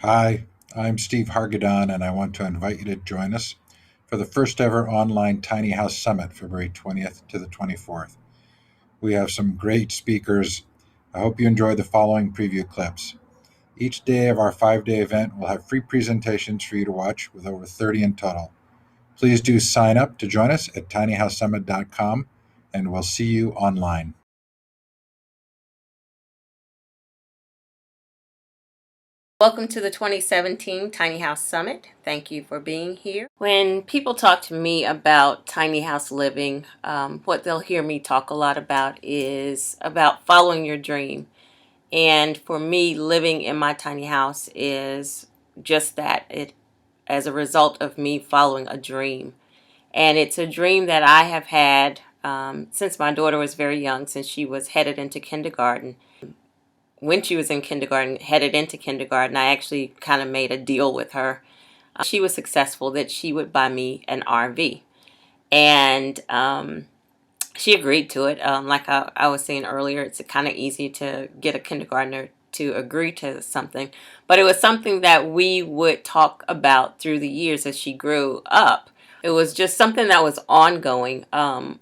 Hi, I'm Steve Hargadon, and I want to invite you to join us for the first ever online Tiny House Summit, February 20th to the 24th. We have some great speakers. I hope you enjoy the following preview clips. Each day of our 5-day event will have free presentations for you to watch, with over 30 in total. Please do sign up to join us at tinyhousesummit.com, and we'll see you online. Welcome to the 2017 Tiny House Summit. Thank you for being here. When people talk to me about tiny house living, what they'll hear me talk a lot about is about following your dream. And for me, living in my tiny house is just that. It as a result of me following a dream. And it's a dream that I have had since my daughter was very young, since she was headed into kindergarten. When she was in kindergarten, headed into kindergarten, I actually kind of made a deal with her. She was successful that she would buy me an RV. And she agreed to it. Like I was saying earlier, it's kind of easy to get a kindergartner to agree to something. But it was something that we would talk about through the years as she grew up. It was just something that was ongoing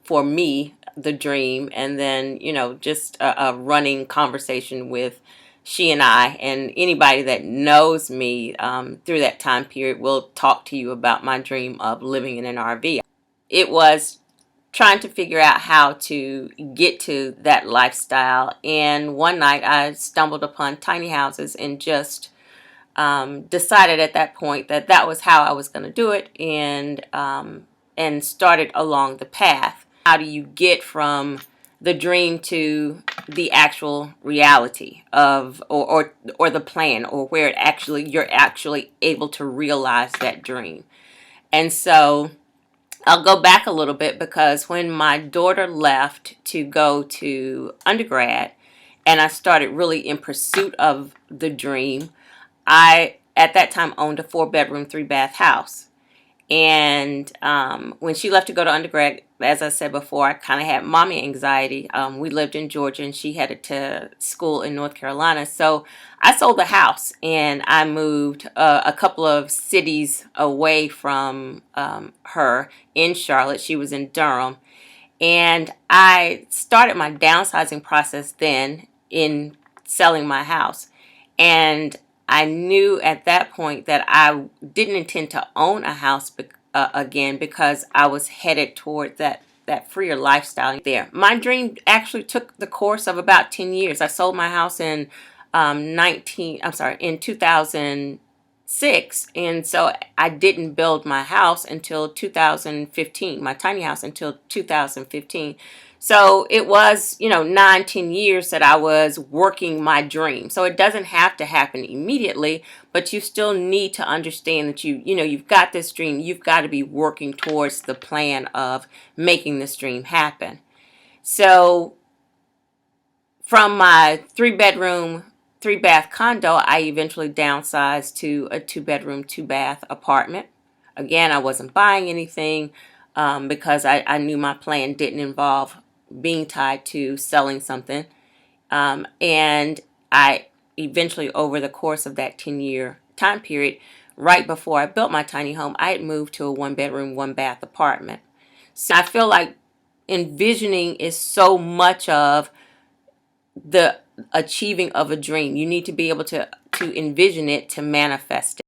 for me, the dream, and then, just a running conversation with she and I, and anybody that knows me through that time period will talk to you about my dream of living in an RV. It was trying to figure out how to get to that lifestyle. And one night I stumbled upon tiny houses and just decided at that point that that was how I was going to do it, and started along the path. How do you get from the dream to the actual reality of or the plan, or where you're actually able to realize that dream? And so I'll go back a little bit, because when my daughter left to go to undergrad and I started really in pursuit of the dream, I, at that time, owned a 4-bedroom, 3-bath house. And when she left to go to undergrad, as I said before, I kind of had mommy anxiety. We lived in Georgia and she headed to school in North Carolina. So I sold the house and I moved a couple of cities away from her in Charlotte. She was in Durham. And I started my downsizing process then in selling my house. And I knew at that point that I didn't intend to own a house again, because I was headed toward that freer lifestyle there. My dream actually took the course of about 10 years. I sold my house in 2006, and so I didn't build my house until 2015, my tiny house, until 2015. So it was, 9, 10 years that I was working my dream. So it doesn't have to happen immediately, but you still need to understand that you've got this dream. You've got to be working towards the plan of making this dream happen. So from my 3-bedroom, 3-bath condo, I eventually downsized to a 2-bedroom, 2-bath apartment. Again, I wasn't buying anything because I knew my plan didn't involve being tied to selling something. And I eventually, over the course of that 10-year time period, right before I built my tiny home, I had moved to a 1-bedroom, 1-bath apartment. So I feel like envisioning is so much of the achieving of a dream. You need to be able to envision it, to manifest it.